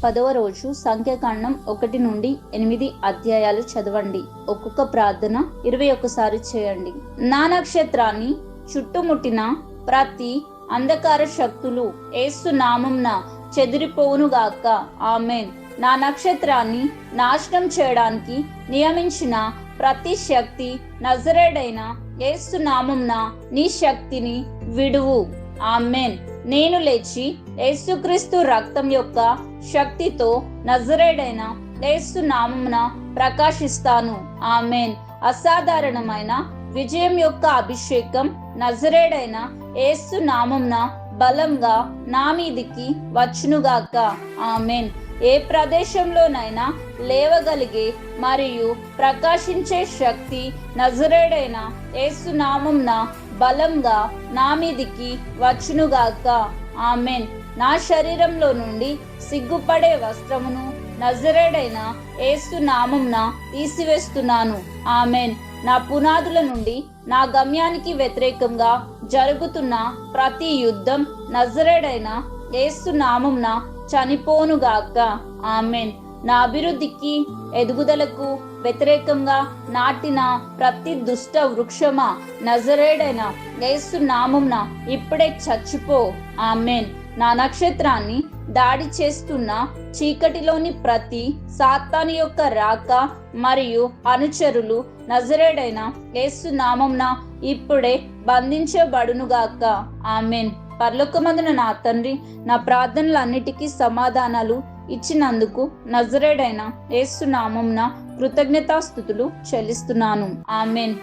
10వ రోజు సంఖ్యాకాండం 1 నుండి 8 అధ్యాయాలు చదవండి. ఒక్కొక్క ప్రార్థన 21 సారి చేయండి. నా నక్షత్రాన్ని చుట్టుముట్టిన ప్రతి అంధకార శక్తులు యేసు నామంన చెదిరిపోవునుగాక. ఆమేన్. నా నక్షత్రాన్ని నాశనం చేయడానికి నియమించిన ప్రతి శక్తి నజరేయుడైన యేసు నామంన నీ శక్తిని విడువు. ఆమేన్. నేను లేచి యేసుక్రీస్తు రక్తం యొక్క శక్తితో నజరేయుడైన యేసు నామమున ప్రకాశిస్తాను. ఆమేన్. అసాధారణమైన విజయం యొక్క అభిషేకం నజరేయుడైన యేసు నామమున బలంగా నా మీదికి వచ్చునుగాక. ఆమేన్. ఏ ప్రదేశంలోనైనా లేవగలిగే మరియు ప్రకాశించే శక్తి నజరేయుడైన యేసు నామమున బలంగా నా మీదికి వచ్చునుగాక. ఆమేన్. నా శరీరంలో నుండి సిగ్గుపడే వస్త్రమును నజరేయుడైన యేసు నామమున తీసివేస్తున్నాను. ఆమేన్. నా పునాదుల నుండి నా గమ్యానికి వ్యతిరేకంగా జరుగుతున్న ప్రతి యుద్ధం నజరేయుడైన యేసు నామమున చనిపోనుగాక. ఆమేన్. నా అభివృద్ధికి ఎదుగుదలకు వ్యతిరేకంగా నాటిన ప్రతి దుష్ట వృక్షమా నజరేయుడైన యేసు నామమున ఇప్పుడే చచ్చిపో. ఆమేన్. నా నక్షత్రాన్ని దాడి చేస్తున్న చీకటిలోని ప్రతి సాతాను యొక్క రాక మరియు అనుచరులు నజరేయుడైన యేసు నామమున ఇప్పుడే బంధించబడునుగాక. ఆమేన్. పరలోకమందున నా తండ్రి, నా ప్రార్థనలన్నిటికీ సమాధానాలు ఇచ్చినందుకు నజరేయుడైన యేసు నామమున కృతజ్ఞతాస్తుతులు చెల్లిస్తున్నాను. ఆమేన్.